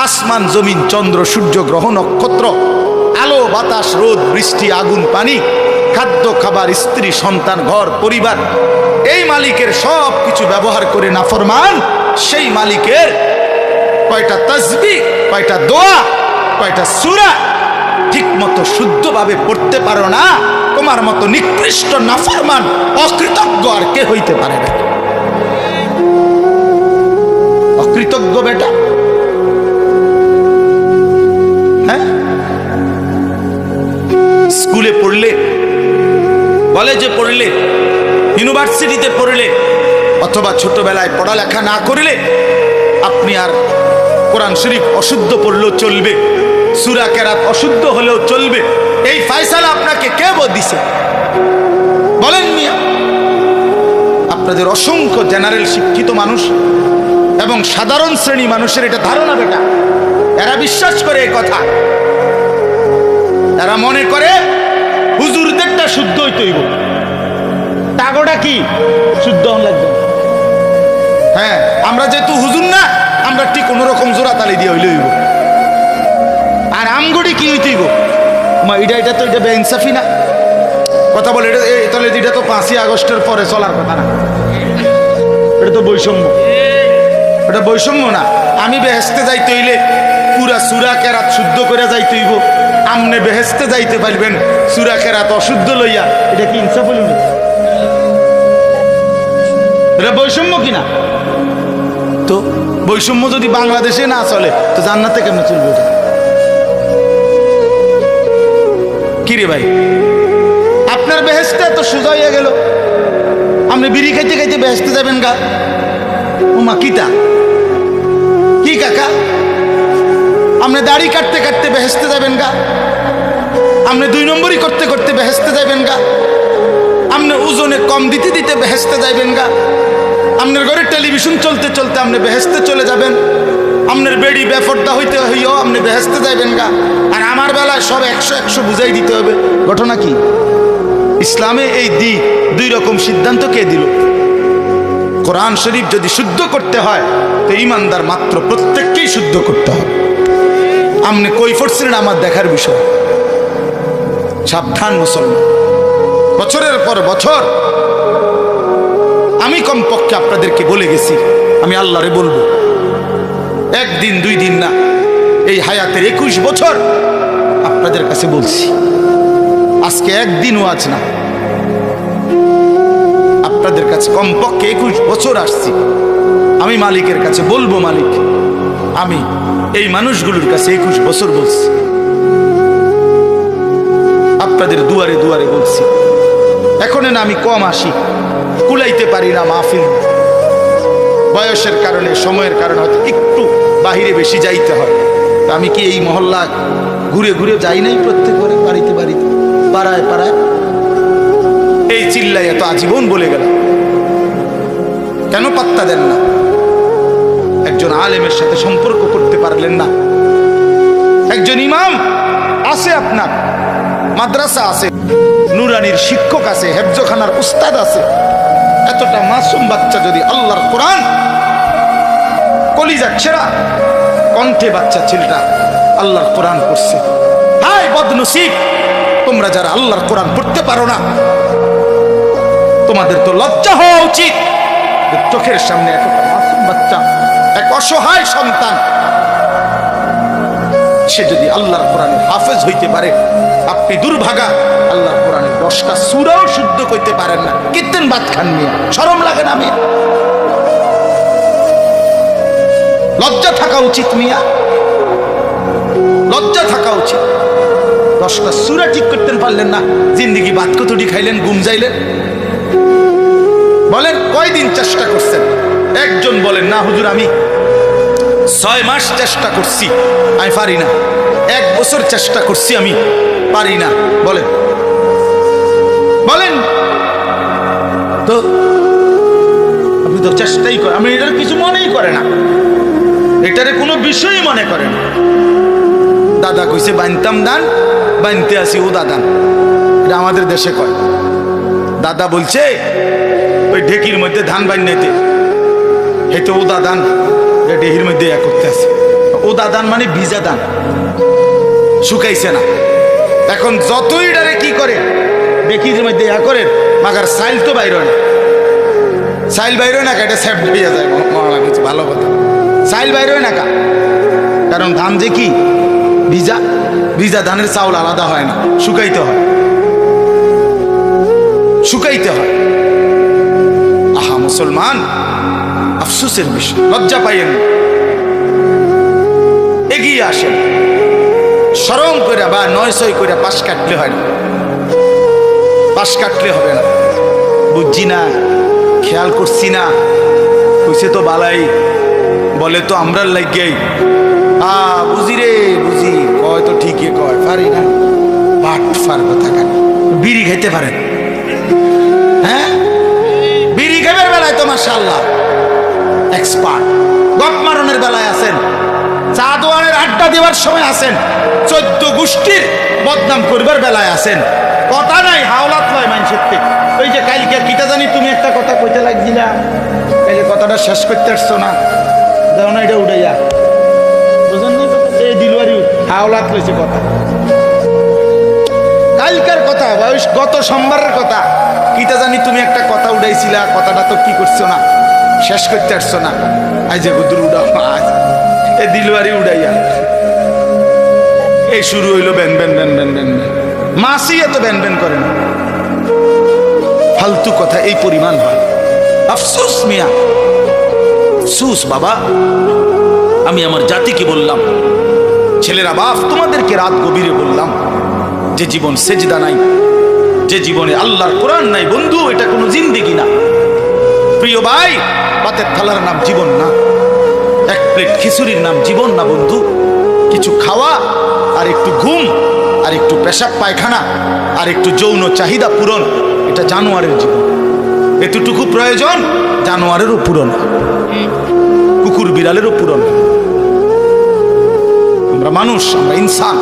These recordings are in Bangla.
আসমান জমিন চন্দ্র সূর্য গ্রহ নক্ষত্র, আলো বাতাস রোদ বৃষ্টি আগুন পানি, খাদ্য খাবার স্ত্রী সন্তান ঘর পরিবার, এই মালিকের সব কিছু ব্যবহার করে নাফরমান সেই মালিকের কয়টা তাসবিহ, কয়টা দোয়া, কয়টা সূরা ঠিক মতো শুদ্ধভাবে পড়তে পারো না, তোমার মতো নিকৃষ্ট নাফরমান অকৃতজ্ঞ আর কে হইতে পারে না? অকৃতজ্ঞ বেটা। হ্যাঁ, স্কুলে পড়লে, কলেজে পড়লে, ইউনিভার্সিটিতে পড়লে অথবা ছোটবেলায় পড়ালেখা না করলে আপনি আর কোরআন শরীফ অশুদ্ধ পড়লেও চলবে, সূরা কেরাত অশুদ্ধ হলেও চলবে, এই ফয়সালা আপনাকে কে দিছে বলেন মিয়া? আপনাদের অসংখ্য জেনারেল শিক্ষিত মানুষ এবং সাধারণ শ্রেণী মানুষের এটা ধারণা বেটা, এরা বিশ্বাস করে এই কথা, এরা মনে করে হুজুরদেরটা শুদ্ধ হইতে হইব, টাগোটা কি শুদ্ধ হন লাগবে। হ্যাঁ, আমরা যেহেতু হুজুর না, আমরা ঠিক কোন রকম জোড়া তালি দিয়ে হইলে হইব। আর আমগুড়ি কি হইতে হইব? এটা তো এটা বেইনসাফি না কথা বলে, তাহলে এটা তো 5ই আগস্টের পরে চলার কথা না, এটা তো বৈষম্য, এটা বৈষম্য না। আমি বেহেস্তে যাইতে হইলে পুরা সূরা কেরাত শুদ্ধ করে যাইতে হইব, আমনে বেহেস্তে যাইতে পারবেন সূরা কেরাত অশুদ্ধ লইয়া, এটা কি ইনসাফ হইল না? এটা বৈষম্য কিনা? তো বৈষম্য যদি বাংলাদেশে না চলে তো জান্নাতে কেমনে চলবে? কিরে ভাই, আপনার বেহেস্তে তো সোজা হয়ে গেল, আপনি বিড়ি খাইতে খাইতে বেহেস্তে যাবেন গা? উমা কিতা কি কাকা, আপনি দাড়ি কাটতে কাটতে বেহেস্তে যাবেন গা? আপনি 2 নম্বরই করতে করতে বেহেস্তে যাবেন গা? আপনি ওজনে কম দিতে দিতে বেহেস্তে যাইবেন গা? আপনার ঘরে টেলিভিশন চলতে চলতে আপনি বেহেস্তে চলে যাবেন? আপনার বেড়ি বেফর্দা হইতে হইও আপনি বেহেস্তে যাইবেন গা? আর আমার বেলায় সব 100 বুঝাই দিতে হবে, ঘটনা কি? ইসলামে এই 2 রকম সিদ্ধান্ত কে দিল? কোরআন শরীফ যদি শুদ্ধ করতে হয় তো ইমানদার মাত্র প্রত্যেককেই শুদ্ধ করতে হবে। আপনি কই পড়ছিলেন আমার দেখার বিষয়। সাবধান মুসলমান, বছরের পর বছর আমি কমপক্ষে আপনাদেরকে বলে গেছি, আমি আল্লাহরে বলবো, 1 দিন 2 দিন না, এই হায়াতের 21 বছর আপনাদের কাছে বলছি, আজকে একদিনও আজ না, আপনাদের কাছে কমপক্ষে 21 বছর আসছি। আমি মালিকের কাছে বলবো, মালিক আমি এই মানুষগুলোর কাছে 21 বছর বলছি, আপনাদের দুয়ারে দুয়ারে বলছি। এখন না আমি কম আসি, কুলাইতে পারি না মাহফিল, বয়সের কারণে সময়ের কারণে হয়তো একটু বাহিরে বেশি যাইতে হয়। আমি কি এই মহল্লা ঘুরে ঘুরে যাই নাই প্রত্যেক বাড়িতে বাড়িতে পাড়ায় পাড়ায়? এই চিল্লাই এত আজীবন বলে গেল, কেন পাত্তা দেন না? একজন আলেমের সাথে সম্পর্ক করতে পারলেন না? একজন ইমাম আছে, আপনার মাদ্রাসা আছে, নুরানির শিক্ষক আছে, হেফজখানার উস্তাদ আছে, এতটা মাসুম বাচ্চা যদি আল্লাহর কোরআন কলিজা ছেড়া কণ্ঠে বাচ্চা ছেলেটা আল্লাহর কোরআন পড়ছে, হায় বদনসিব তোমরা যারা আল্লাহর কোরআন পড়তে পারো না, তোমাদের তো লজ্জা হওয়া উচিত। চোখের সামনে একটা মাসুম বাচ্চা, এক অসহায় সন্তান, সে যদি আল্লাহর কোরআনের হাফেজ হইতে পারে, আপনি দুর্ভাগা আল্লাহর কোরআনের 10টা সূরাও শুদ্ধ করতে পারেন না, কিত্তেন বাদ খান নিয়ে শরম লাগে না? মিয়া লজ্জা থাকা উচিত, মিয়া লজ্জা থাকা উচিত। 10টা সূরা ঠিক করতে পারলেন না, জিন্দেগি বাদ কতটি খাইলেন, ঘুম যাইলেন? বলেন কয়দিন চেষ্টা করছেন? একজন বলেন না হুজুর আমি 6 মাস চেষ্টা করছি, আমি পারি না। 1 বছর চেষ্টা করছি, আমি পারি না। বলেন বলেন তো, আপনি তো চেষ্টাই করেন, আমি এটার কিছু মনেই করে না, এটারে কোনো বিষয়ই মনে করে না। দাদা কইছে বানতাম দান, বানতে আসি ও দাদান, এটা আমাদের দেশে কয়। দাদা বলছে ওই ঢেকির মধ্যে ধান বান্নাইতে, হেতে ও দাদান ঢেকির মধ্যে করতে আছে, ও রোদা দান মানে ভিজা দান, শুকাইছে না। এখন যতই ডারে কি করে দেখি যে মধ্যে ইয়া করে মাগার সাইল তো বাইর হয় না, সাইল বাইর হয় না, এটা স্যাপ হইয়া যায়। ভালো কথা, সাইল বাইর হয় না কা, কারণ ধান যে কি ভিজা, ভিজা ধানের চাউল আলাদা হয় না, শুকাইতে হয়, শুকাইতে হয়। আহা মুসলমান, আফসোসের বিষয়, লজ্জা পাইয়েন, এগিয়ে আসেন, সরম করে বা 900 করে পাশ কাটলে হয় না, পাশ কাটলে হবে না। বুঝছি না, খেয়াল করছি না, কইছে তো বালাই, বলে তো আমরা লাগিয়াই, বুঝি রে বুঝি, কয় তো ঠিকই কয়, পারি না, পাট ফার কথা কেন। বিড়ি খাইতে পারেন? হ্যাঁ, বিড়ি খাবার বেলায় তো মাশাআল্লাহ এক্সপার্ট, গপ মারণের বেলায় আছেন, চা দোয়ানের আড্ডা দেওয়ার সময় আছেন, 14 গোষ্ঠীর বদনাম করবার বেলায় আছেন। কথা নাই, হাওলাত লয় মানুষের থেকে। ওই যে কালকে কিটা জানি তুমি একটা কথা কইতে লাগছিলা, এই যে কথাটা শেষ করতে আসছো না, দেখো না এটা উড়াইয়া, বুঝেন না? এই দিলওয়ারি হাওলাত লইছে কথা, কালকার কথা, গত সোমবারের কথা, কিটা জানি তুমি একটা কথা উড়াইছিলা, কথাটা তো কি করছো না, শেষ করতে আসছো না, আজ যে গুদুর উড়াও, আজ এই দিলওয়ারি উড়াইয়া এই শুরু হইলো ব্যান ব্যান ব্যান ব্যান ব্যান, মাসি এত ব্যান ব্যান করে না, ফালতু কথা এই পরিমাণ হয়। আফসোস মিয়া, আফসোস বাবা। আমি আমার জাতিকে বললাম, ছেলেরা বাপ, তোমাদেরকে রাত গভীরে বললাম, যে জীবন সেজদা নাই, যে জীবনে আল্লাহর কোরআন নাই, বন্ধু এটা কোনো জিন্দেগি না। প্রিয় ভাই, পাতের থালার নাম জীবন না, এক প্লেট খিচুড়ির নাম জীবন না বন্ধু। কিছু খাওয়া আর একটু ঘুম আর একটু পেশাব পায়খানা আর একটু যৌন চাহিদা পূরণ, এটা জানোয়ারের জীবন। এতটুকু প্রয়োজন জানোয়ারেরও পূরণ, কুকুর বিড়ালেরও পূরণ। আমরা মানুষ, আমরা ইনসান,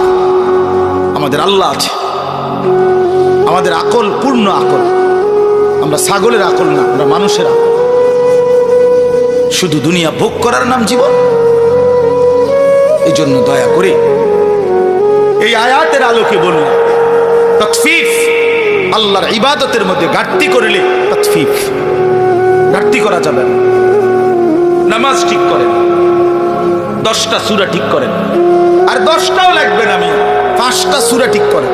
আমাদের আল্লাহ আছে, আমাদের আকল পূর্ণ আকল, আমরা ছাগলের আকল না, আমরা মানুষের আকল। শুধু দুনিয়া ভোগ করার নাম জীবন। এই জন্য দয়া করে এই আয়াতের আলোকে বললাম, তাকফিফ, আল্লাহর ইবাদতের মধ্যে ঘাটতি করলে তাকফিফ, ঘাটতি করা যাবে না। নামাজ ঠিক করেন, 10টা সূরা ঠিক করেন, আর 10টাও লাগবে না, আমি 5টা সূরা ঠিক করেন।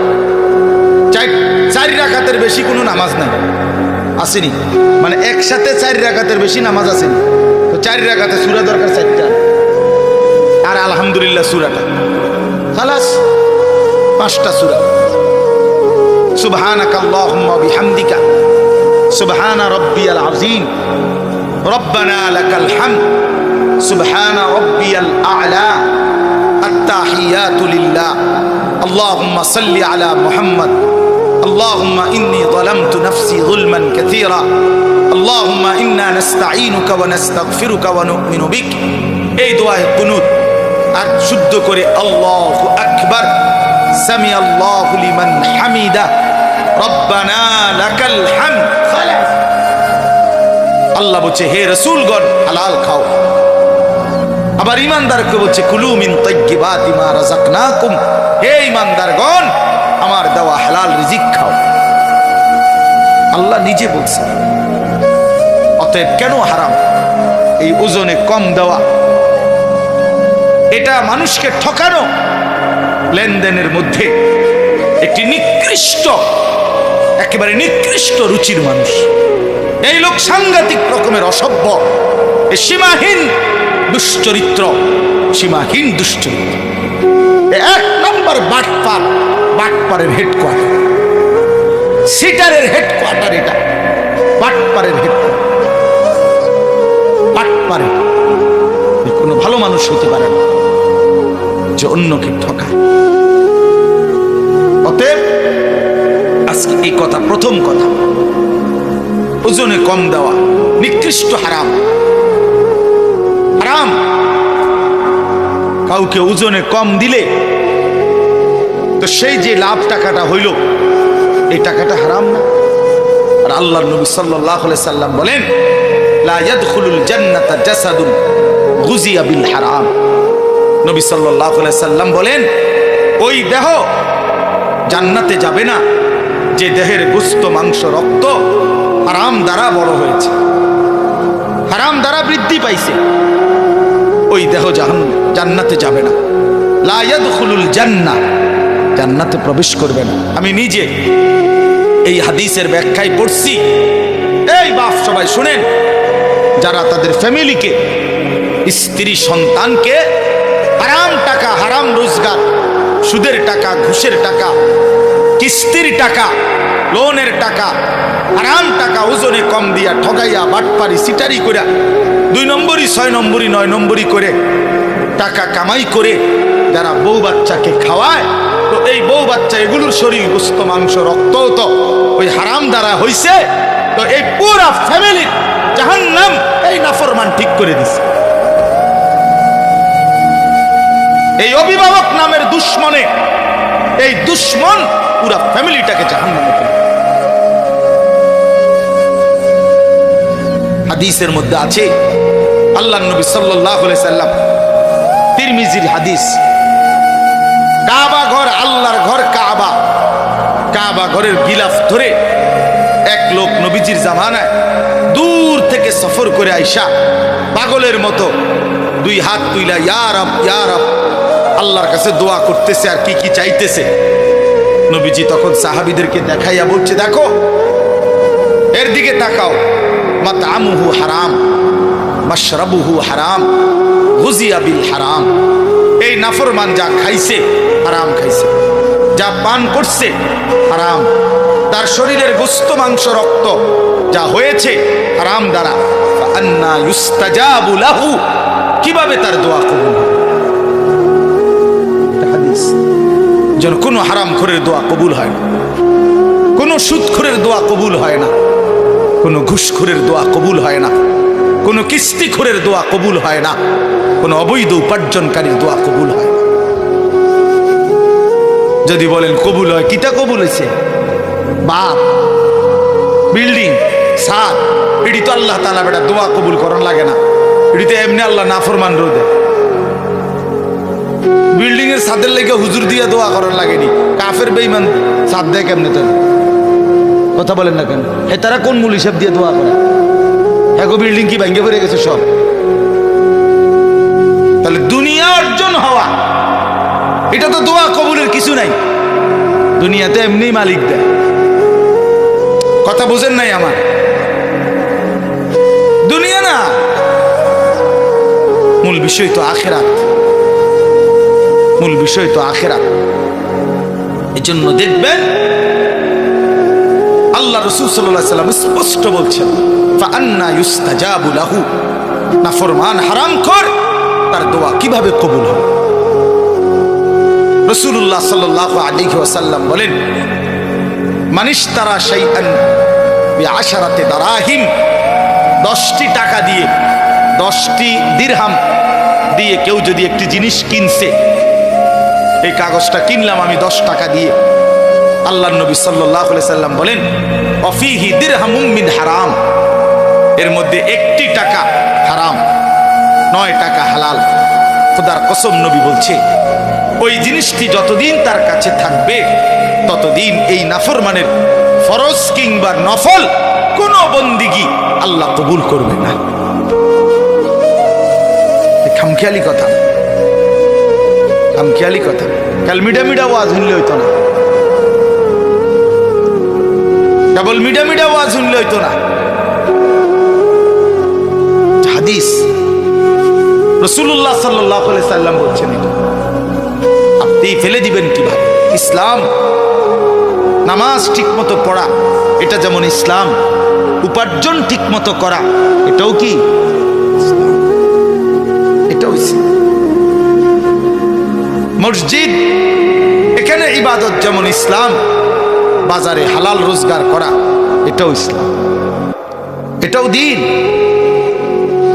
4 রাকাতের বেশি কোনো নামাজ নাই, আসেনি, মানে একসাথে 4 রাকাতের বেশি নামাজ আসেনি, তো 4 রাকাতে সূরা দরকার 4টা, আর আলহামদুলিল্লাহ সূরাটা খালাস, 5টা সূরা। সুবহানাকাল্লাহুম্মা বিহামদিকা সুবহানা রাব্বিয়াল আযীম রব্বানা লাকাল হামদ সুবহানা রাব্বিয়াল আ'লা আত-তাহিয়াতু লিল্লাহ আল্লাহুম্মা সাল্লি আলা মুহাম্মদ আল্লাহুম্মা ইন্নী যালামতু নাফসি যুলমান কাসীরা আল্লাহুম্মা ইন্না নাস্তাঈনুকা ওয়া নাস্তাগফিরুকা ওয়া নু'মিনু বিক। এই দোয়ায়ে কুনুত আর শুদ্ধ করে আল্লাহু আকবার, সামি আল্লাহু লিমান হামিদা, রব্বানা লাকাল হামদ। আল্লাহ বলছে, হে রাসূলগণ হালাল খাও। আবার ঈমানদারকে বলছে, কুলু মিন তাইয়্যিবাতি মা রাযাকনাকুম, হে ঈমানদারগণ আমার দেওয়া হালাল রিজিক খাও। আল্লাহ নিজে বলছে। অতএব কেন হারাম? এই ওজনে কম দেওয়া, এটা মানুষকে ঠকানো, লেনদেনের মধ্যে একটি নিকৃষ্ট, একেবারে নিকৃষ্ট রুচির মানুষ। এই লোক সাংঘাতিক রকমের অসভ্য, সীমাহীন দুশ্চরিত্র, সীমাহীন দুশ্চরিত্র, 1 নম্বর বাটপার, বাটপারের হেডকোয়ার্টার, সিটারের হেডকোয়ার্টার, এটা বাটপারের হেডকোয়ার্টার, বাটপারের। কোনো ভালো মানুষ হতে পারে না যে অন্যকে ঠকায়। অতএব আজকে এই কথা, প্রথম কথা, ওজনে কম দেওয়া নিকৃষ্ট, হারাম, হারাম। কাউকে ওজনে কম দিলে তো সেই যে লাভ টাকাটা হইল, এই টাকাটা হারাম না? আর আল্লাহর নবী সাল্লাল্লাহু আলাইহি সাল্লাম বলেন, লা ইয়াদখুলুল জান্নাতা জাসাদুন গুযিয়া বিল হারাম। নবী সাল্লাল্লাহু আলাইহি সাল্লাম বলেন, ওই দেহ জান্নাতে যাবে না যে দেহের গোশত মাংস রক্ত হারাম দ্বারা বড় হয়েছে, হারাম দ্বারা বৃদ্ধি পাইছে। ওই দেহ জান্নাতে যাবে না। লা ইয়াদখুলুল জান্নাহ, জান্নাতে প্রবেশ করবে না। আমি নিজে এই হাদিসের ব্যাখ্যায় পড়ছি। এই বাপ সবাই শুনেন, যারা তাদের ফ্যামিলিকে, স্ত্রী সন্তানকে হারাম টাকা, হারাম রোজগার, সুদের টাকা, ঘুষের টাকা, কিস্তির টাকা, লোনের টাকা, হারাম টাকা ওজনে কম দিয়া ঠগাইয়া বাটপারি সিটারি করে 2 নম্বরই 6 নম্বরই 9 নম্বরই করে টাকা কামাই করে যারা বউ বাচ্চাকে খাওয়ায়, তো এই বউ বাচ্চা এগুলোর শরীর গোশত মাংস রক্ত তো ওই হারাম দ্বারা হইছে। তো এই পুরা ফ্যামিলি জাহান্নাম এই নাফরমান ঠিক করে দিছে। এই অভিভাবক নামের দুশ্মনে, এই দুশ্মন পুরা ফ্যামিলিটাকে জাহান্নামে ফেলে। হাদিসের মধ্যে আছে, আল্লাহর নবী সাল্লাল্লাহু আলাইহি সাল্লাম, তিরমিজির হাদিস, কাবা ঘর, আল্লাহর ঘর কাবা, কাবা ঘরের গিলাফ ধরে এক লোক নবীজির জামানায় দূর থেকে সফর করে আইসা পাগলের মতো 2 হাত তুইলা ইয়া রব ইয়া রব আল্লাহর কাছে দোয়া করতেছে আর কি কি চাইতেছে। নবীজি তখন সাহাবীদেরকে দেখাইয়া বলছে, দেখো এর দিকে তাকাও, মাতআমুহু হারাম, মাশরাবুহু হারাম, গুজিয়া বিল হারাম। এই নাফরমান যা খাইছে হারাম খাইছে, যা পান করছে হারাম, তার শরীরের গোশত মাংস রক্ত যা হয়েছে হারাম দ্বারা। আন্না ইউস্তাজাবু লাহু, কিভাবে তার দোয়া কবুল হবে? হাদিস, যেন কোনো হারামখোরের দোয়া কবুল হয় না, কোনো সুদখোরের দোয়া কবুল হয় না, কোনো ঘুষখোরের দোয়া কবুল হয় না, কোনো কিস্তিখোরের দোয়া কবুল হয় না, কোনো অবৈধ উপার্জনকারীর দোয়া কবুল হয় না। যদি বলেন কবুল হয়, কিটা কবুল হয়েছে? বাপ, বিল্ডিং, ছাদ, এটি তো আল্লাহ তাআলা বেটা দোয়া কবুল করার লাগে না, এটি তো এমনি আল্লাহ নাফরমান রোদে। বিল্ডিং এর ছাদের লেগে হুজুর দিয়া দোয়া করার লাগেনি, কাফের বেঈমান ছাদ দেয় কেমনে? তার কথা বলেন না কেন? হে তারা কোন মূল হিসাব দিয়ে দোয়া করে? এগো বিল্ডিং কি ভেঙে পড়ে গেছে সব? তাহলে দুনিয়া অর্জন হওয়া এটা তো দোয়া কবুলের কিছু নাই, দুনিয়াতে এমনি মালিক দেয়। কথা বুঝেন নাই আমার? দুনিয়া না, মূল বিষয় তো আখিরাত, মূল বিষয় তো আখিরাত। এই জন্য দেখবেন আল্লাহ রাসূল সাল্লাল্লাহু আলাইহি ওয়াসাল্লাম স্পষ্ট বলছেন, ফাআন্না ইউস্তাজাবু লাহু, নাফরমান হারামখোর তার দোয়া কিভাবে কবুল হবে? রাসূলুল্লাহ সাল্লাল্লাহু আলাইহি ওয়াসাল্লাম বলেন, মানিশতারা শাইআন বিআশারাতি দারাহিম, 10টি টাকা দিয়ে, 10টি দিরহাম দিয়ে কেউ যদি একটি জিনিস কিনছে, এই কাগজটা কিনলাম আমি 10 টাকা দিয়ে, আল্লাহর নবী সাল্লাল্লাহু আলাইহি সাল্লাম বলেন, ওয়াফিহি দিরহামুম মিন হারাম, এর মধ্যে 1টি টাকা হারাম, 9 টাকা হালাল। খোদার কসম নবী বলছে, ওই জিনিসটি যতদিন তার কাছে থাকবে ততদিন এই নাফরমানের ফরজ কিংবা নফল কোন বন্দিগি আল্লাহ কবুল করবে না। খামখেয়ালি কথা, খামখেয়ালি কথা। কাল মিডা মিডা ওয়াজ শুনলে হইতো না, কেবল মিডা মিডা ওয়াজ শুনলে হইতো না। হাদিস রাসূলুল্লাহ সাল্লাল্লাহু আলাইহি সাল্লাম বলছেন, আপনি ফেলে দিবেন কিভাবে? ইসলাম, নামাজ ঠিক মতো পড়া এটা যেমন ইসলাম, উপার্জন ঠিক মতো করা এটাও কি? এটাও ইসলাম। মসজিদ, এখানে ইবাদত যেমন ইসলাম, বাজারে হালাল রোজগার করা এটাও ইসলাম, এটাও দ্বীন,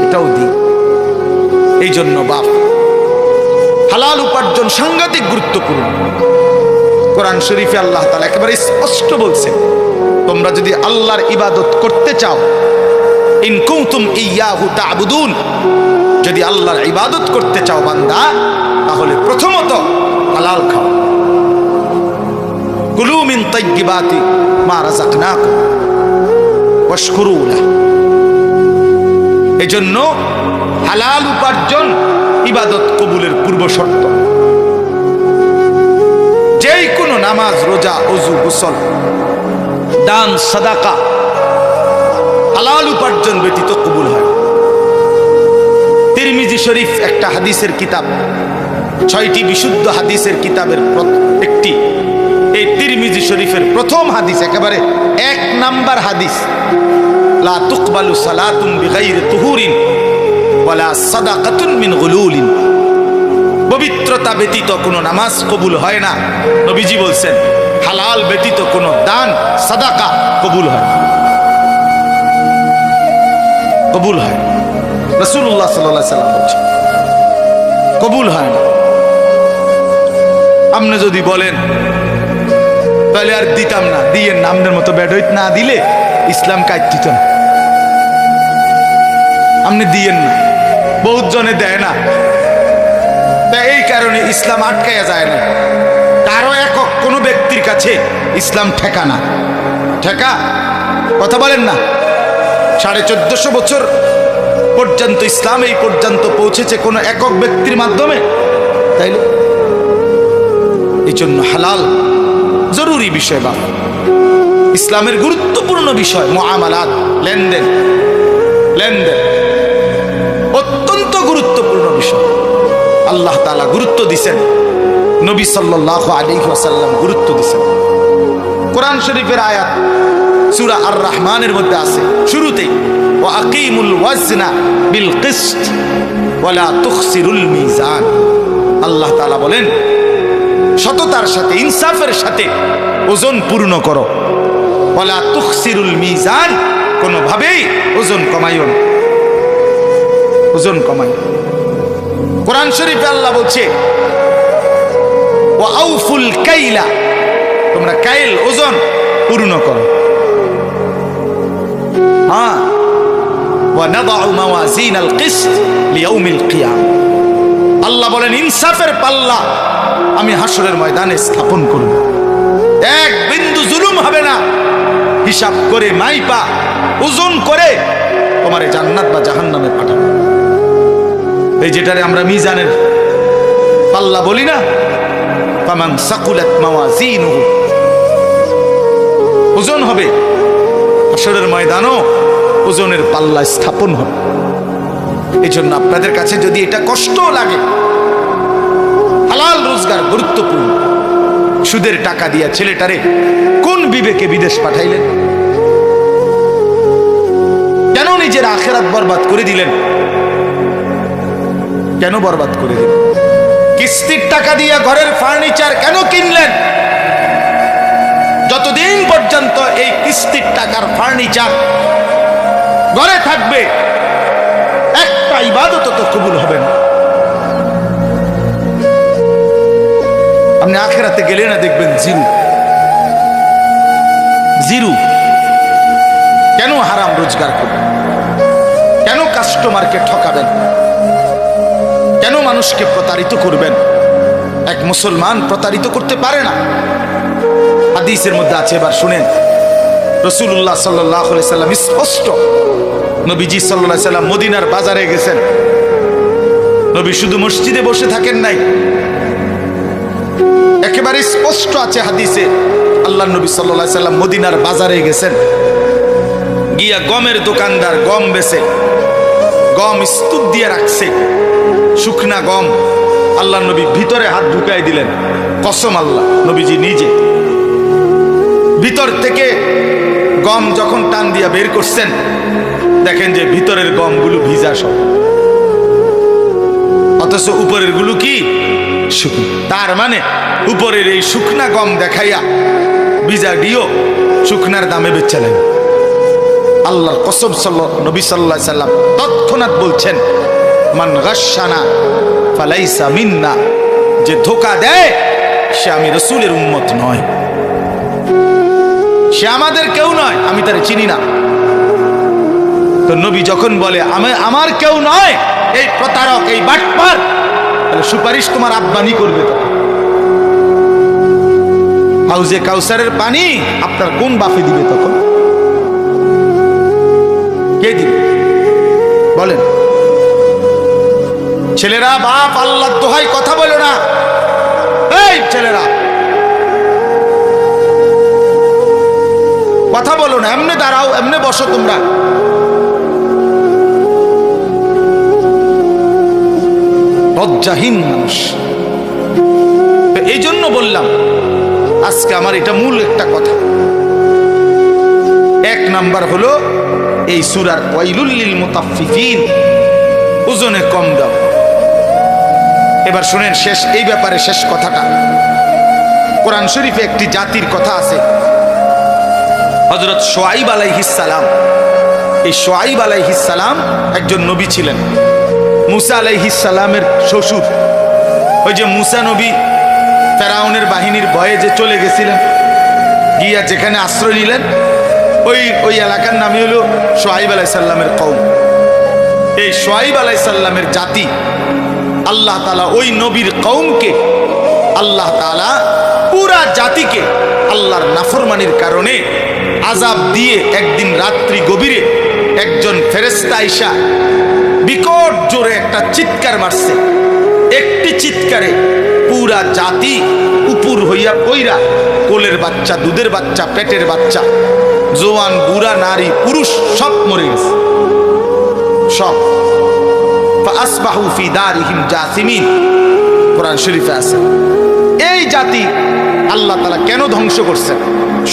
এটাও দ্বীন। এই জন্য বাপ, হালাল উপার্জন সাংঘাতিক গুরুত্বপূর্ণ। কোরআন শরীফে আল্লাহ তাআলা একেবারে স্পষ্ট বলছে, তোমরা যদি আল্লাহর ইবাদত করতে চাও, ইন কুনতুম ইয়াহু তা'বুদুন, যদি আল্লাহর ইবাদত করতে চাও বান্দা, তাইয়্যিবাতি মা রাযাকনাকুম ওয়াশকুরু লাহু। এজন্য হালাল উপার্জন ইবাদত কবুলের পূর্ব শর্ত। যেই কোনো নামাজ, রোজা, ওযু, গোসল, দান, সাদাকা হালাল উপার্জন ব্যতীত কবুল হয়। তিরমিজি শরীফ একটা হাদিসের কিতাব, 6টি বিশুদ্ধ হাদিসের কিতাবের একটি। এই তিরমিজি শরীফের প্রথম হাদিস, একেবারে 1 নাম্বার হাদিস, লা তুকবালু সালাতুন বিগাইরি তুহুরিন ওয়ালা সাদাকাতুন মিন গুলুলিন। পবিত্রতা ব্যতীত কোনো নামাজ কবুল হয় না। নবীজি বলছেন হালাল ব্যতীত কোনো দান, সাদাকা কবুল হয়, কবুল হয়। রাসূলুল্লাহ সাল্লাল্লাহু আলাইহি সাল্লাম বলছেন কবুল হয় না। আপনি যদি বলেন তাহলে আর দিতাম না, দিয়ে নামদের মতো বেডইত না দিলে ইসলাম কাজ দিত না। আপনি দিয়েন না, বহুত জনে দেয় না, তাই এই কারণে ইসলাম আটকায়া যায় না। কারো একক কোনো ব্যক্তির কাছে ইসলাম ঠেকা না, ঠেকা কথা বলেন না। 1450 বছর পর্যন্ত ইসলাম এই পর্যন্ত পৌঁছেছে কোনো একক ব্যক্তির মাধ্যমে, তাইলে এই জন্য হালাল জরুরি বিষয়। বা ইসলামের গুরুত্বপূর্ণ বিষয় মুআমালাত, লেনদেন, লেনদেন অত্যন্ত গুরুত্বপূর্ণ বিষয়। আল্লাহ তাআলা গুরুত্ব দিয়েছেন, নবী সাল্লাল্লাহু আলাইহি ওয়াসাল্লাম গুরুত্ব দিয়েছেন। কোরআন শরীফের আয়াত সূরা আর রহমানের মধ্যে আছে শুরুতেই, ওয়া আকিমুল ওয়াজনা বিল কিসত ওয়া লা তুখসিরুল মিজান। আল্লাহ তাআলা বলেন সততার সাথে, ইনসাফের সাথে ওজন পূর্ণ করো। ওয়া লা তুখসিরুল মিজান, কোনোভাবেই ওজন কমাইও না, ওজন কমাইও। কোরআন শরীফে আল্লাহ বলছে ওয়া আউফুল কাইলা, তোমরা কাইল ওজন পূর্ণ করো। হ্যাঁ, ওয়া নাদাউ মাওয়াজিনাল কিসত লিয়াউমিল কিয়ামah। আল্লাহ বলেন ইনসাফের পাল্লা আমি হাসরের ময়দানে স্থাপন করব, এক বিন্দু জুলুম হবে না। হিসাব করে মাইপা ওজন করে তোমারে জান্নাত বা জাহান্নামে পাঠাবো। এই যেটারে আমরা মিজানের পাল্লা বলি না, ফামান সাকুলাত মাওয়াজিনুহু, ওজন হবে হাসরের ময়দানও ওজনের পাল্লা স্থাপন হবে। এই জন্য আপনাদের কাছে যদি এটা কষ্ট লাগে, হালাল রোজগার গুরুত্বপূর্ণ। সুদের টাকা দিয়া ছেলেটারে কোন বিবেকে বিদেশ পাঠাইলেন? কেন নিজের আখিরাত বরবাদ করে দিলেন? কেন বরবাদ করে দিলেন? কিস্তির টাকা দিয়া ঘরের ফার্নিচার কেন কিনলেন? যতদিন পর্যন্ত এই কিস্তির টাকার ফার্নিচার ঘরে থাকবে, একটা ইবাদত তো কবুল হবে না। আপনি আখিরাতে গেলে না দেখবেন জিরো, জিরো। কেন হারাম রোজগার করবেন? কেন কাস্টমারকে ঠকাবেন? কেন মানুষকে প্রতারিত করবেন? এক মুসলমান প্রতারিত করতে পারে না। হাদিসের মধ্যে আছে, এবার শুনেন, রাসূলুল্লাহ সাল্লাল্লাহু আলাইহি সাল্লাম স্পষ্ট, নবীজি সাল্লাল্লাহু আলাইহি সাল্লাম মদিনার বাজারে গেছেন। নবী শুধু মসজিদে বসে থাকেন নাই, একেবারে স্পষ্ট আছে হাদিসে, আল্লাহ নবী সাল্লাল্লাহু আলাইহি সাল্লাম মদিনার বাজারে গেছেন, গিয়া গমের দোকানদার গম বেচে, গম স্তূপ দিয়ে রাখছে, শুকনা গম। আল্লাহ নবী ভিতরে হাত ঢুকাই দিলেন, কসম আল্লাহ, নবীজি নিজে ভিতর থেকে গম যখন টান দিয়া বের করছেন, দেখেন যে ভিতরের গমগুলো ভিজা সব, অথচ উপরের গুলো কি শুকনো। তার মানে উপরের এই শুকনা গম দেখাইয়া ভিজা ডিও শুকনার দামে বেচালেন। আল্লাহর কসম, নবী সাল্লাল্লাহু আলাইহি সাল্লাম তৎক্ষণাৎ বলছেন, মান গাশশানা ফালাইসা মিন্না, যে ধোঁকা দেয় সে আমি রাসূলের উম্মত নয়, সে আমাদের কেউ নয়, আমি তারে চিনি না। তো নবী যখন বলে আমার কেউ নয়, এই প্রতারক, এই বাটপার, তাহলে সুপারিশ তোমার আব্বানি করবে। তো হাউজে কাউসারের পানি আপনার কোন বাপে দিবে তখন? কে দিবে বলেন? ছেলেরা, বাপ আল্লাহর দোহাই কথা বলো না। এই ছেলেরা, কথা বলো না, এমনি দাঁড়াও, এমনি বসো তোমরা। লজ্জাহীন মানুষ। এই জন্য বললাম আজকে আমার এটা মূল একটা কথা। এক নাম্বার হলো এই সূরার ওয়াইলুল লিল মুতাফফিফিন, ওজনে কম দাও। এবার শুনেন শেষ, এই ব্যাপারে শেষ কথাটা। কোরআন শরীফে একটি জাতির কথা আছে, হযরত শুআইব আলাইহিস সালাম। এই শুআইব আলাইহিস সালাম একজন নবী ছিলেন, মুসা আলাইহিস সালামের শ্বশুর। ওই যে মুসা নবী ফেরাউনের বাহিনীর ভয়ে যে চলে গেছিলেন, গিয়া যেখানে আশ্রয় নিলেন, ওই এলাকার নামই হলো শুআইব আলাইহিস সালামের কওম। এই শুআইব আলাইহিস সালামের জাতি, আল্লাহ তাআলা ওই নবীর কওমকে, আল্লাহ তাআলা পুরা জাতিকে আল্লাহর নাফরমানির কারণে আযাব দিয়ে একদিন রাত্রি গভীরে একজন ফেরেশতা আইসা বিকট জোরে একটা চিৎকার মারছে। একটি চিৎকারে পুরা জাতি উপর হইয়া পইরা, কোলের বাচ্চা, দুধের বাচ্চা, পেটের বাচ্চা, জোয়ান, বুড়া, নারী, পুরুষ সব মরে গেছে, সব। ফাসবাহু ফি দারিহিম জাসিমিন, কোরআন শরীফে আছে। এই জাতি আল্লাহ তাআলা কেন ধ্বংস করছেন?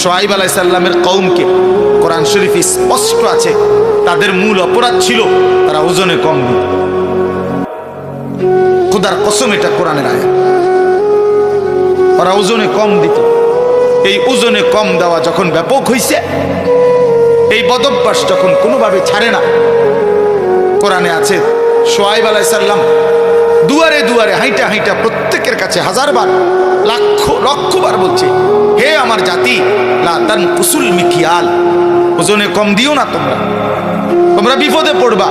শুআইব আলাইহিস সালামের কওমকে কোরআন শরীফে স্পষ্ট আছে, তাদের মূল অপরাধ ছিল তারা ওজনে কম দিত। খোদার কসম, এটা কোরআনের আয়াত। ওরা ওজনে কম দিত। এই ওজনে কম দেওয়া যখন ব্যাপক হইছে, এই বদভ্যাস যখন কোনোভাবে ছাড়ে না, কোরআনে আছে শুআইব আলাইহিস সালাম দুয়ারে দুয়ারে হাইটা হাইটা প্রত্যেকের কাছে হাজারবার, লক্ষবার বলছে, হে আমার জাতি, লা তানকুসুল মিকিয়াল, ওজনে কম দিও না, তোমরা বিপদে পড়বা।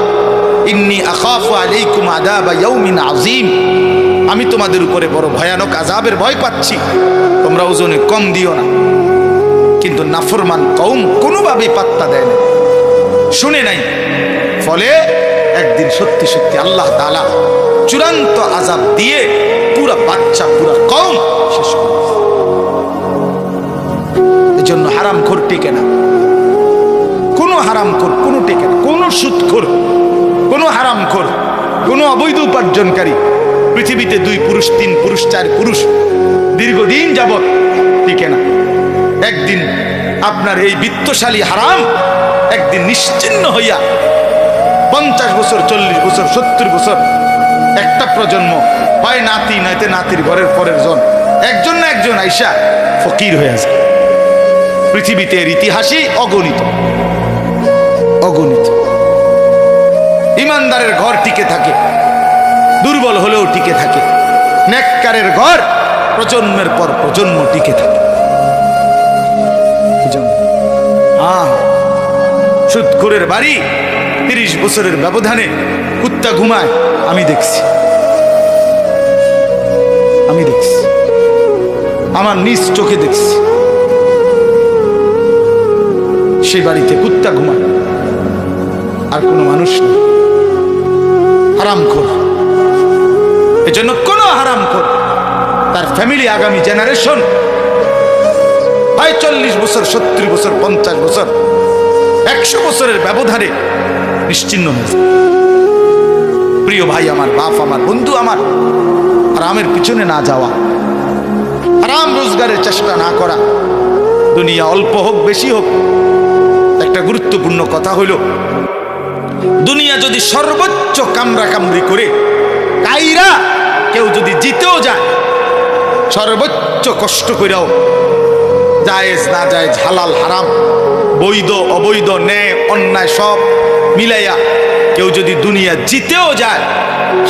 ইন্নী আখাফু আলাইকুম আযাবা ইয়াউমিন আযীম, আমি তোমাদের উপরে বড় ভয়ানক আযাবের ভয় পাচ্ছি, তোমরা ওজনে কম দিও না। কিন্তু নাফরমান কওম কোনোভাবেই পাত্তা দেয় না, শুনে নাই। ফলে একদিন সত্যি সত্যি আল্লাহ তাআলা চূড়ান্ত আযাব দিয়ে পুরা বাচ্চা, পুরা কওম শেষ করে। এজন্য হারামখোর টিকে না, কোনো হারামখোর কোনো টিকে না, কোনো সুদখোর, কোনো হারামখোর, কোনো অবৈধ উপার্জনকারী পৃথিবীতে 2 পুরুষ, 3 পুরুষ, 4 পুরুষ দীর্ঘদিন যাবৎ টিকে না। একদিন আপনার এই বিত্তশালী হারাম একদিন নিশ্চিহ্ন হইয়া 50 বছর, 40 বছর, 70 বছর, একটা প্রজন্ম, হয় নাতি নয়তো নাতির ঘরের পরের জন, একজন না একজন আইসা ফকির হয়ে আছে। পৃথিবীতে এর ইতিহাসই অগণিত, অগণিত। ইমানদারের ঘর টিকে থাকে, দুর্বল হলেও টিকে থাকে। নেককারের ঘর প্রজন্মের পর প্রজন্ম টিকে থাকে। সুদখোরের বাড়ি 30 বছরের ব্যবধানে কুত্তা ঘুমায়, আমি দেখছি, আমার নিজ চোখে দেখছি। সেই বাড়িতে কুত্তা ঘুমায়, আর কোনো মানুষ নেই। হারামখোর। এজন্য কোন হারামখোর তার ফ্যামিলি, আগামী জেনারেশন হয় 40 বছর, 70 বছর, 50 বছর, 100 বছরের ব্যবধানে নিশ্চিহ্ন হয়েছে। প্রিয় ভাই আমার, বাপ আমার, বন্ধু আমার, হারামের পিছনে না যাওয়া, হারাম রোজগারের চেষ্টা না করা, দুনিয়া অল্প হোক বেশি হোক। একটা গুরুত্বপূর্ণ কথা হইল, দুনিয়া যদি সর্বোচ্চ কামরা কামড়ি করে কাইরা কেউ যদি জিতেও যায়, সর্বোচ্চ কষ্ট করেও, জায়েজ না জায়েজ, হালাল হারাম, বৈধ অবৈধ, ন্যায় অন্যায় সব মিলাইয়া কেউ যদি দুনিয়া জিতেও যায়,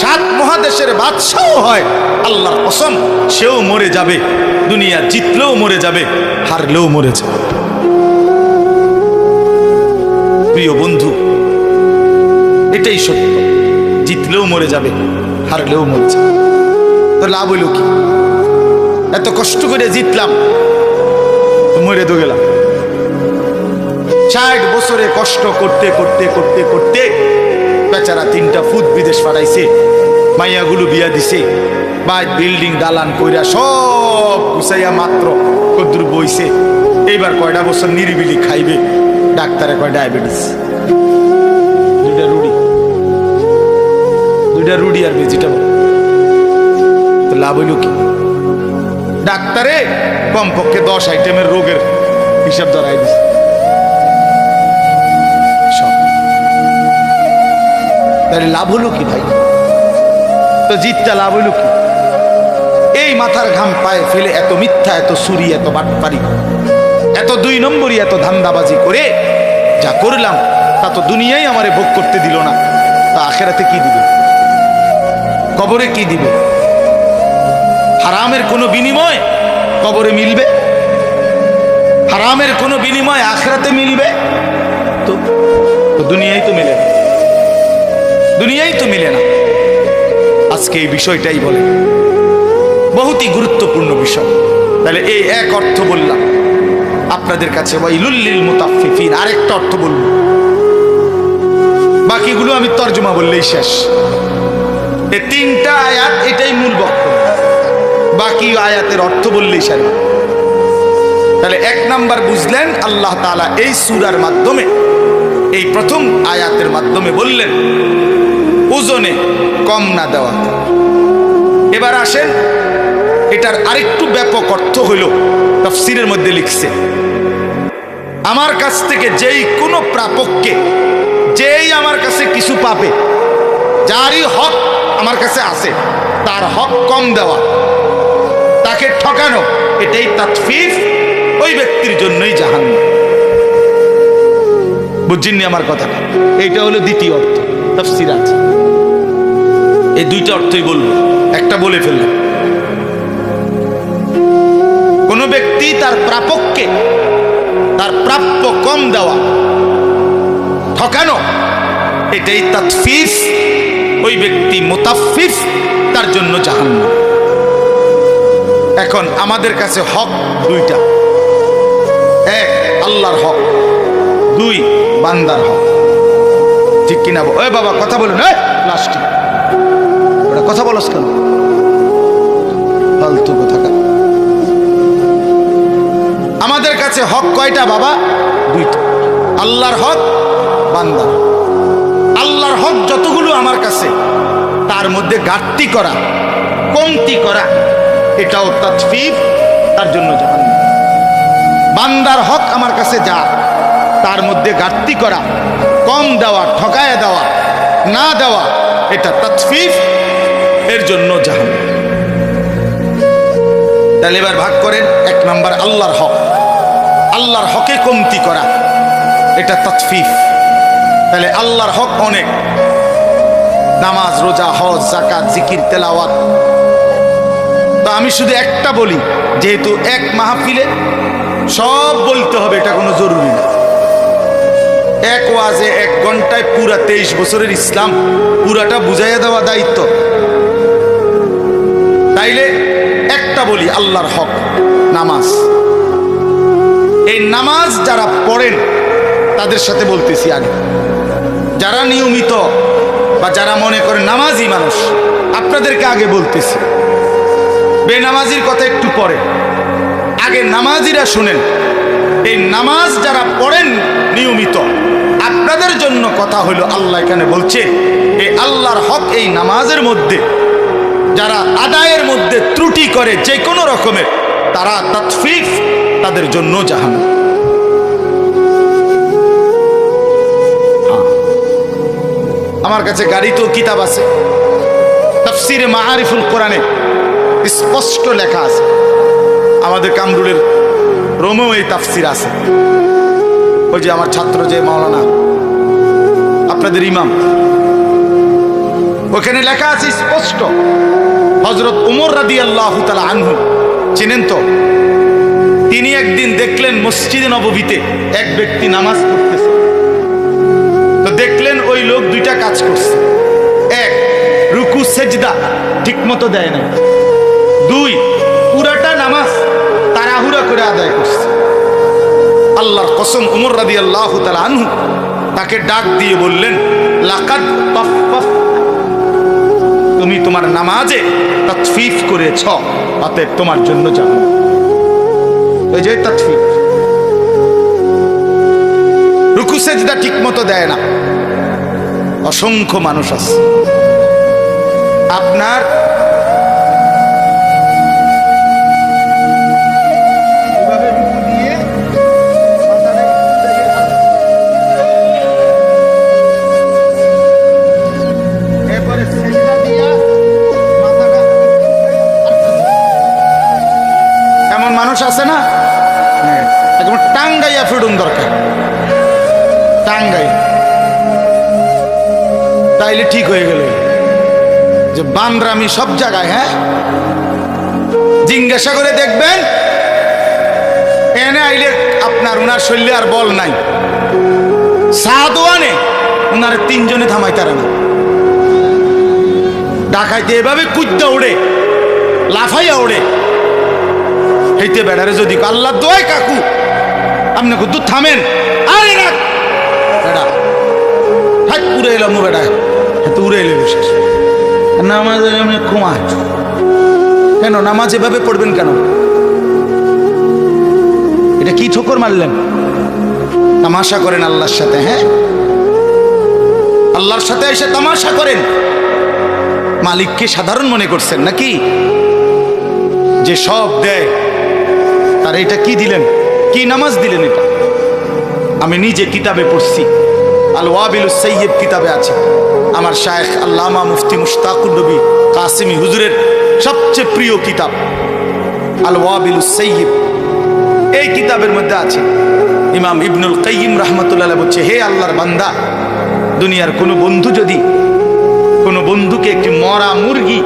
7 মহাদেশের বাদশাহ হয়, আল্লাহর কসম সেও মরে যাবে। দুনিয়া জিতলেও মরে যাবে, হারলেও মরে যাবে। প্রিয় বন্ধু, এটাই সত্য। জিতলেও মরে যাবে, হারলেও মরে যাবে। তো লাভ হইল কি? এত কষ্ট করে জিতলাম, মরে তো গেলাম। 60 বছরে কষ্ট করতে করতে করতে করতে বেচারা 3টা ফুট বিদেশ পাঠাইছে, মাইয়াগুলো বিয়া দিছে, বাড়ি বিল্ডিং দালান কইরা সব গুছাইয়া মাত্র কদ্দুর বইছে। এইবার কয়টা বছর নিরিবিলি খাইবে, ডাক্তারে কয় ডায়াবেটিস। 2টা রুটি আর ভেজিটেবল, তো লাভ হইল কি? ডাক্তারে কমপক্ষে 10 আইটেমের রোগের হিসাব ধরাই দিছে। তাহলে লাভ হলো কি ভাই? তো জিতটা লাভ হইল কি? এই মাথার ঘাম পায়ে ফেলে এত মিথ্যা, এত চুরি, এত বাটপারি, এত 2 নম্বরই, এত ধান্দাবাজি করে যা করলাম তা তো দুনিয়ায় আমারে ভোগ করতে দিল না, তা আখেরাতে কি দিবে? কবরে কি দিবে? হারামের কোনো বিনিময় কবরে মিলবে? হারামের কোনো বিনিময় আখেরাতে মিলবে? তো দুনিয়ায় তো মিলে না, দুনিয়ায় তো মিলে না। আজকে এই বিষয়টাই বলে, বহুতই গুরুত্বপূর্ণ বিষয়। তাহলে এই এক অর্থ বললাম আপনাদের কাছে, ওয়াইলুল লিল মুতাফফিফিন। আরেকটা অর্থ বলবো, বাকিগুলো আমি তর্জমা বললেই শেষ। এই 3টা আয়াত, এটাই মূল বক্তব্য, বাকি আয়াতের অর্থ বললেই শেষ। তাহলে 1 নাম্বার বুঝলেন, আল্লাহ তাআলা এই সূরার মাধ্যমে, এই প্রথম আয়াতের মাধ্যমে বললেন ওজনে কম না দেওয়া। এবার আসেন, এটার আরেকটু ব্যাপক অর্থ হইল তাফসীরের মধ্যে লিখছে, আমার কাছ থেকে যেই কোনো প্রাপককে, যেই আমার কাছে কিছু পাবে, যারই হক আমার কাছে আছে, তার হক কম দেওয়া, তাকে ঠকানো, এটাই তাতফিফ, ওই ব্যক্তির জন্যই জাহান্নাম। বুঝছেননি আমার কথাটা? এইটা হলো দ্বিতীয় অর্থ, তাফসীর আছে। এই 2টা অর্থই বলবো, একটা বলে ফেললাম। কোন ব্যক্তি তার প্রাপককে তার প্রাপ্য কম দেওয়া, ঠকানো, এটাই তাতফিফ, ওই ব্যক্তি মুতাফফিফ, তার জন্য জাহান্নাম। এখন আমাদের কাছে হক 2টা, 1 আল্লাহর হক, 2 বান্দার হক। ঠিক কিনা? ওই বাবা কথা বলুন, প্লাস্টিক ওটা কথা বলস কেন? ফালতু কথা। আমাদের কাছে হক কয়টা বাবা? 2টা, আল্লাহর হক, বান্দার। আল্লাহর হক যতগুলো আমার কাছে, তার মধ্যে ঘাটতি করা, কমতি করা, এটাও তাতফিফ, তার জন্য জাহান্নাম। বান্দার হক আমার কাছে যা, তার মধ্যে ঘাটতি করা, কম দেওয়া, ঠকায় দেওয়া, না দেওয়া, এটা তাতফিফ, এর জন্য জাহান্নাম। তাহলে এবার ভাগ করেন। 1 নাম্বার আল্লাহর হক, আল্লাহর হকে কমতি করা, এটা তাতফিফ। তাহলে আল্লাহর হক অনেক, নামাজ, রোজা, হজ, যাকাত, জিকির, তেলাওয়াত। তো আমি শুধু একটা বলি, যেহেতু এক মাহফিলে সব বলতে হবে, এটা কোনো জরুরি না। এক ওয়াজে 1 ঘন্টায় পুরা 23 বছরের ইসলাম পুরাটা বুঝাইয়া দেওয়া দায়িত্ব। তাইলে একটা বলি, আল্লাহর হক নামাজ। এই নামাজ যারা পড়েন তাদের সাথে বলতেছি আগে, যারা নিয়মিত বা যারা মনে করে নামাজি মানুষ, আপনাদেরকে আগে বলতেছি। বেনামাজির কথা একটু পরে, আগে নামাজিরা শুনেন। এই নামাজ যারা পড়েন নিয়মিত, আপনাদের জন্য কথা হলো, আল্লাহ এখানে বলছে এই আল্লাহর হক এই নামাজের মধ্যে যারা আদায়ের মধ্যে ত্রুটি করে যে কোনো রকমের, তারা তাতফিফ, তাদের জন্য জাহান্নাম। আমার কাছে গাড়িতেও কিতাব আছে, তাফসিরে মাআরিফুল কোরআনে স্পষ্ট লেখা আছে। আমাদের কামরুলের রোমেও এই তাফসির আছে। ওই যে আমার ছাত্র যে মাওলানা, আপনাদের ইমাম, ওখানে লেখা আছে স্পষ্ট, হযরত উমর রাদিয়াল্লাহু তাআলা আনহু চিনেন তো, তিনি একদিন দেখলেন মসজিদে নববীতে এক ব্যক্তি নামাজ পড়তেছে। তো দেখলেন ওই লোক 2টা কাজ করছে। 1, রুকু সেজদা ঠিক মতো দেয় না। 2, পুরাটা নামাজ তাড়াহুড়া করে আদায় করছে। কসম উমর রাদিয়াল্লাহু তাআলা আনহু তাকে ডাক দিয়ে বললেন, লাকাদ তাফফাফ, তুমি তোমার নামাজে তাতফিফ করেছ, অতএব তোমার জন্য জাহান্নাম। ওই যে তাতফিফ, রুকু সেজদা ঠিক মতো দেয় না। অসংখ্য মানুষ আছে আপনার আছে না, একদম টাঙ্গাইয়া ফিরুন দরকার, টাঙ্গাই, তাইলে ঠিক হয়ে গেল। যে বান্দরামি সব জায়গায়, হ্যাঁ, জিজ্ঞাসা করে দেখবেন এনে আইলে আপনার উনার শরীরে আর বল নাই, সাদওয়ানে উনার তিনজনে থামাইতারে না, ডাকাইতে এভাবে কুদ্দা ওড়ে, লাফাইয়া ওড়ে। হেইতে বেড়ারে যদি আল্লাহ দোয়াই কাকু আপনি কুদ্দু থামেন, আরে না বেড়া হাত উড়ে এলাম, বেড়া হাত উড়ে এলে শেষ। নামাজ ঘুমা কেন? নামাজ এভাবে পড়বেন কেন? এটা কি ঠোকর মারলেন? তামাশা করেন আল্লাহর সাথে, হ্যাঁ, আল্লাহর সাথে এসে তামাশা করেন। মালিককে সাধারণ মনে করছেন নাকি? যে সব দেয় তার এটা কি দিলেন? কি নামাজ দিলেন? এটা আমি নিজে কিতাবে পড়ছি, আল ওয়াবিলুস সাইয়্যিব কিতাবে আছে। আমার শায়েখ আল্লামা মুফতি মুশতাকুর নবী কাসিমি হুজুরের সবচেয়ে প্রিয় কিতাব আল ওয়াবিলুস সাইয়্যিব। এই কিতাবের মধ্যে আছে ইমাম ইবনুল কাইয়িম রাহমাতুল্লাহ আলাইহি বলছে, হে আল্লাহর বান্দা, দুনিয়ার কোনো বন্ধু যদি কোনো বন্ধুকে একটি মরা মুরগি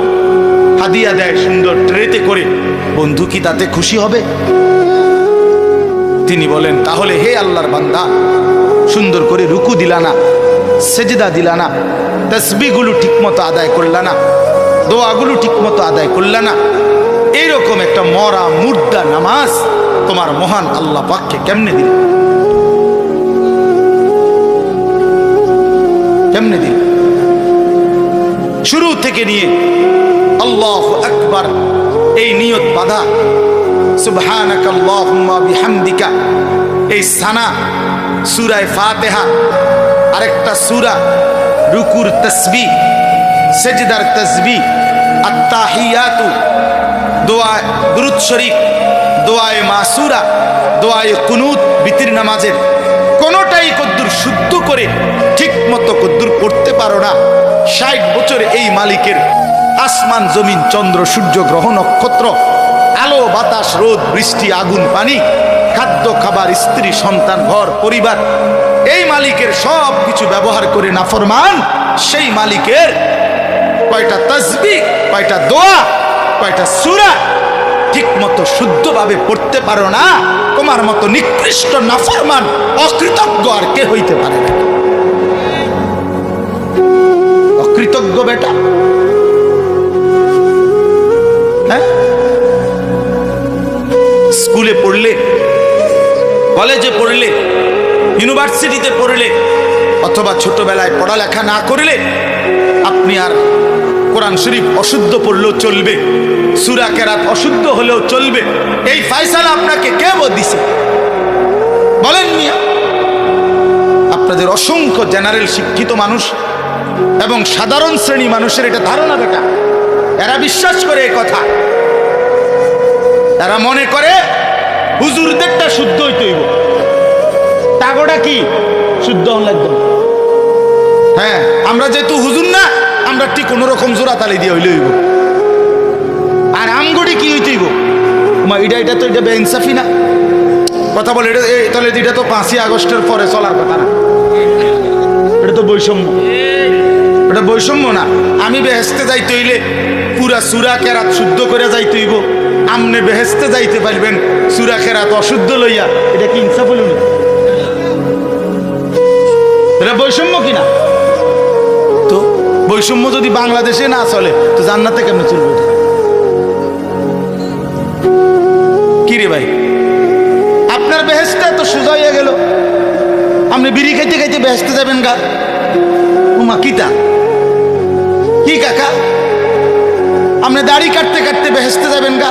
হাদিয়া দেয় সুন্দর ট্রেতে করে, বন্ধু কি তাতে খুশি হবে? তিনি বলেন, তাহলে হে আল্লাহর বান্দা, সুন্দর করে রুকু দিলা না, সেজদা দিলা না, তাসবিহগুলো ঠিকমতো আদায় করলা না, দোয়াগুলো ঠিকমতো আদায় করলা না, এইরকম একটা মরা মুর্দা নামাজ তোমার মহান আল্লাহ পাককে কেমনে দিল? কেমনে দিল? শুরু থেকে নিয়ে আল্লাহু আকবার এই নিয়ত বাঁধা, সুবহানাকা আল্লাহুম্মা বিহামদিকা, এই সানা, সূরা ফাতিহা, আরেকটা সূরা, রুকুর তাসবিহ, সেজদার তাসবিহ, আত-তাহিয়াতু, দোয়া দুরূদ শরীফ, দোয়ায়ে মাসুরা, দোয়ায়ে কুনুত, বিতির নামাজের কোনোটাই কদ্দুর শুদ্ধ করে ঠিক মতো কদ্দুর পড়তে পারো না। 60 বছর এই মালিকের আসমান জমিন চন্দ্র সূর্য গ্রহ নক্ষত্র, আলো বাতাস রোদ বৃষ্টি আগুন পানি, খাদ্য খাবার স্ত্রী সন্তান ঘর পরিবার, এই মালিকের সব কিছু ব্যবহার করে নাফরমান সেই মালিকের কয়টা তাসবিহ, কয়টা দোয়া, কয়টা সূরা ঠিক মতো শুদ্ধভাবে পড়তে পারো না, তোমার মতো নিকৃষ্ট নাফরমান অকৃতজ্ঞ আর কে হইতে পারে না? অকৃতজ্ঞ বেটা, হ্যাঁ? স্কুলে পড়লে, কলেজে পড়লে, ইউনিভার্সিটিতে পড়লে, অথবা ছোটবেলায় পড়ালেখা না করলে আপনি আর কোরআন শরীফ অশুদ্ধ পড়লেও চলবে, সূরা কেরাত অশুদ্ধ হলেও চলবে, এই ফয়সালা আপনাকে কে দিছে? বলেন মিয়া। আপনাদের অসংখ্য জেনারেল শিক্ষিত মানুষ এবং সাধারণ শ্রেণী মানুষের এটা ধারণা বেটা, এরা বিশ্বাস করে এই কথা, এরা মনে করে হুজুরদেরটা শুদ্ধ হইতে হইব, তাগোটা কি শুদ্ধ লাগবে। হ্যাঁ, আমরা যেহেতু হুজুর না, আমরা ঠিক কোন রকম জোড়া তালি দিয়ে হইলে হইব। আর আমগড়ি কি হইতে হইব? এটা তো এটা বেইনসাফি না কথা বলে, এটা তাহলে এটা তো 5ই আগস্টের পরে চলার কথা না, এটা তো বৈষম্য, এটা বৈষম্য না। আমি বেহেস্তে যাইতে হইলে পুরা সূরা কেরাত শুদ্ধ করে যাইতে হইব, আমনে বেহেস্তে যাইতে পারবেন সূরা কেরাত অশুদ্ধ লইয়া, এটা কি ইনসাফ হইল না? এটা বৈষম্য কিনা? তো বৈষম্য যদি বাংলাদেশে না চলে তো জান্নাতে কেমনে চলবে? কি রে ভাই, আপনার বেহেশতে এত সোজা হয়ে গেল, আপনি বিড়ি খাইতে খাইতে বেহেশতে যাবেন গা। উমা কিতা কি কাকা, আপনি দাড়ি কাটতে কাটতে বেহেশতে যাবেন গা,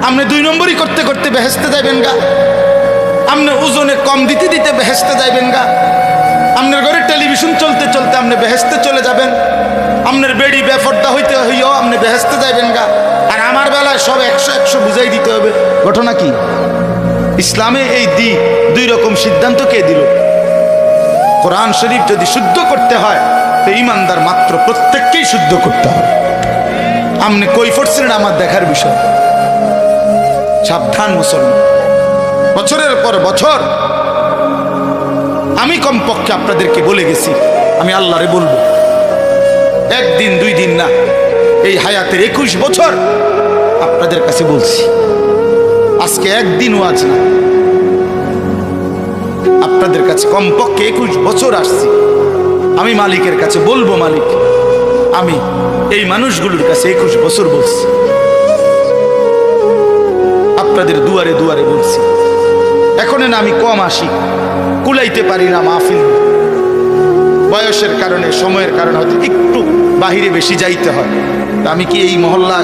আপনি 2 নম্বরই করতে করতে বেহেশতে যাবেন গা, আপনি ওজনে কম দিতে দিতে বেহেশতে যাইবেন গা, আপনার ঘরে টেলিভিশন চলতে চলতে আপনি বেহেশতে চলে যাবেন, আপনার বেড়ি বেফর্দা হইতে হইও আপনি বেহেশতে যাইবেন গা। আর আমার বেলায় সব 100 বুঝাই দিতে হবে। ঘটনা কি? ইসলামে এই 2 রকম সিদ্ধান্ত কে দিল? কোরআন শরীফ যদি শুদ্ধ করতে হয় তো ইমানদার মাত্র প্রত্যেককেই শুদ্ধ করতে হবে। আপনি কই পড়ছেন আমার দেখার বিষয়। সাবধান মুসলমান, বছরের পর বছর আমি কমপক্ষে আপনাদেরকে বলে গেছি, আমি আল্লাহরে বলবো, 1 দিন 2 দিন না, এই হায়াতের 21 বছর আপনাদের কাছে বলছি। আজকে 1 দিন ওয়াজ না, আপনাদের কাছে কমপক্ষে 21 বছর আসছি। আমি মালিকের কাছে বলবো, মালিক আমি এই মানুষগুলোর কাছে 21 বছর বলছি, আপনাদের দুয়ারে দুয়ারে বলছি। এখন না আমি কম আসি, কুলাইতে পারি না মাহফিল, বয়সের কারণে সময়ের কারণে হয়তো একটু বাহিরে বেশি যাইতে হয়। আমি কি এই মহল্লা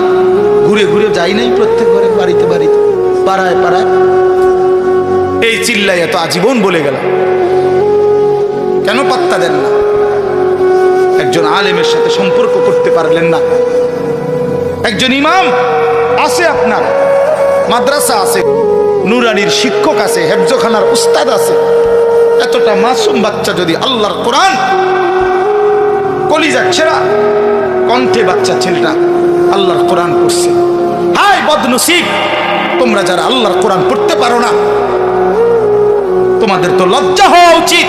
ঘুরে ঘুরে যাই নাই? প্রত্যেক ঘরে বাড়িতে বাড়িতে পাড়ায় পাড়ায় এই চিল্লাই এত আজীবন বলে গেল, কেন পাত্তা দেন না? একজন আলেমের সাথে সম্পর্ক করতে পারলেন না? একজন ইমাম আছে, আপনার মাদ্রাসা আছে, নুরানির শিক্ষক আছে, হেফজখানার উস্তাদ আছে, এতটা মাসুম বাচ্চা যদি আল্লাহর কোরআন কলিজা ছেড়া কণ্ঠে বাচ্চা ছেলেটা আল্লাহর কোরআন পড়ছে, হায় বদনসিব তোমরা যারা আল্লাহর কোরআন পড়তে পারো না, তোমাদের তো লজ্জা হওয়া উচিত।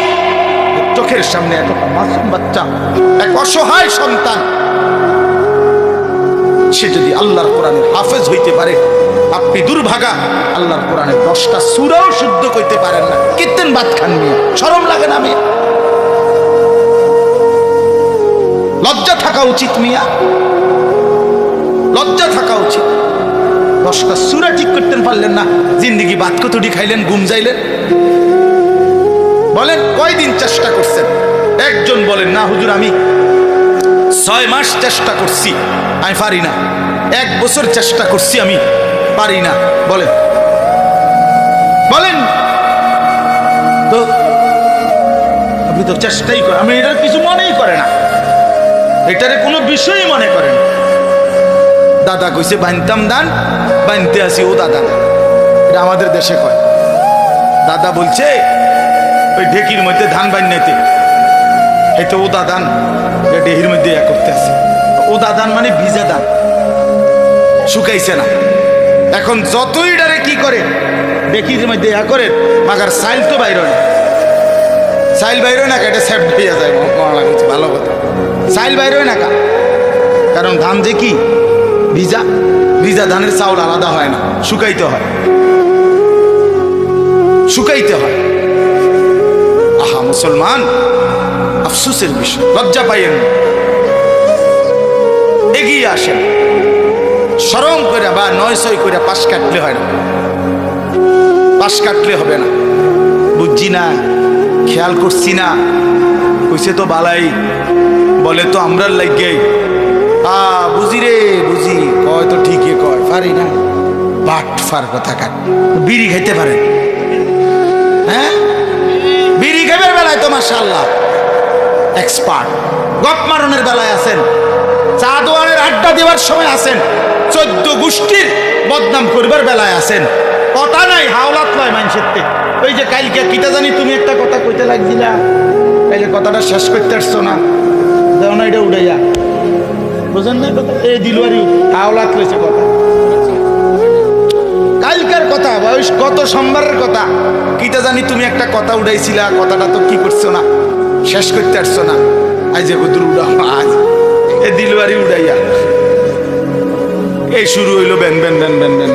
চোখের সামনে এতটা মাসুম বাচ্চা, এক অসহায় সন্তান, সে যদি আল্লাহর কোরআনের হাফেজ হইতে পারে, আপনি দুর্ভাগা আল্লাহর কোরআনের 10টা সূরাও শুদ্ধ করতে পারেন না, কিত্তেন বাত খান মিয়া, শরম লাগে না মিয়া? লজ্জা থাকা উচিত মিয়া, লজ্জা থাকা উচিত। 10টা সূরা ঠিক করতে পারলেন না, জিন্দেগি বাত কতটি খাইলেন, ঘুম যাইলেন? বলেন কয়দিন চেষ্টা করছেন? একজন বলেন না হুজুর আমি 6 মাস চেষ্টা করছি, আমি পারি না। 1 বছর চেষ্টা করছি, আমি পারি না। বলেন বলেন তো, আপনি তো চেষ্টাই করেন, আমি এটার কিছু মনেই করে না, এটারে কোনো বিষয়ই মনে করেন। দাদা কইছে বানতাম দান, বানতে আসি ও দাদা, এটা আমাদের দেশে কয়। দাদা বলছে ওই ঢেকির মধ্যে ধান বান্যাইতে, হয়তো ও দাদান ঢেকির মধ্যে করতে আছে। ও দাদান মানে ভিজা দান, শুকাইছে না। এখন যতই ডারে কি করে ঢেকির মধ্যে করে, মাগার সাইল তো বাইর হয় না, সাইল বাইর হয় না, এটা সেফ হইয়া যায়। ভালো কথা, সাইল বাইর হয় না কা, কারণ ধান যে কি ভিজা, ভিজা ধানের চাউল আলাদা হয় না, শুকাইতে হয়, শুকাইতে হয়। আহা মুসলমান, আফসোসের বিষয়, লজ্জা পাইয়েন, এগিয়ে আসেন। শরম করে বা 900 করে পাশ কাটলে হয় না, পাশ কাটলে হবে না। বুঝছি না, খেয়াল করছি না, কইছে তো বালাই, বলে তো আমরা লাগে, বুঝি রে বুঝি, কয় তো ঠিকই কয়, পারি না। বাট ফার কথা কাট, বিড়ি খাইতে পারেন? হ্যাঁ, বিড়ি খাইবার বেলায় তো মাশাআল্লাহ এক্সপার্ট, গপ মারনের বেলায় আছেন, চা দোয়ানের আড্ডা দেওয়ার সময় আছেন, 14 গোষ্ঠীর বদনাম করবার বেলায় আছেন। কথা নাই, হাওলাত লয় মানুষের। ওই যে কালকে কিতা জানি তুমি একটা কথা কইতে লাগছিলা, এই যে কথাটা শেষ করতে আসছো না, দেও না এটা উড়াইয়া, বুঝেন না কথা? এই দিলওয়ারি হাওলাত লইছে কথা, কালকার কথা, গত সোমবারের কথা, কিতা জানি তুমি একটা কথা উড়াইছিলা, কথাটা তো কি করছো না, শেষ করতে আসছো না, আজ যে গুদুর উড়া, আজ এ দিলওয়ারি উড়াইয়া এই শুরু হইলো ব্যান ব্যান ব্যান ব্যান ব্যান।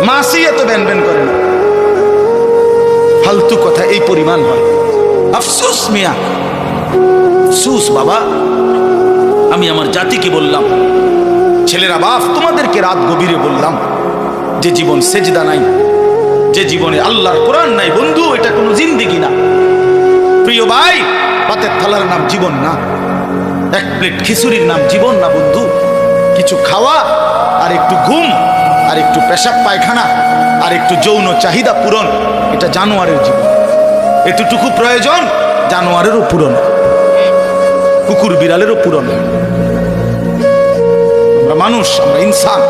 মাসি এত ব্যান ব্যান করে না, ফালতু কথা এই পরিমাণ হয়। আফসোস মিয়া, আফসোস বাবা। আমি আমার জাতিকে বললাম, ছেলেরা বাপ, তোমাদেরকে রাত গভীরে বললাম যে জীবন সেজদা নাই, যে জীবনে আল্লাহর কোরআন নাই বন্ধু, এটা কোনো জিন্দেগি না। প্রিয় ভাই, পাতের থালার নাম জীবন না, এক প্লেট খিচুড়ির নাম জীবন না বন্ধু। কিছু খাওয়া আর একটু ঘুম আর একটু পেশাব পায়খানা আর একটু যৌন চাহিদা পূরণ, এটা জানোয়ারের জীবন। এতটুকু প্রয়োজন জানোয়ারেরও পূরণ, কুকুর বিড়ালেরও পূরণ। আমরা মানুষ, আমরা ইনসান।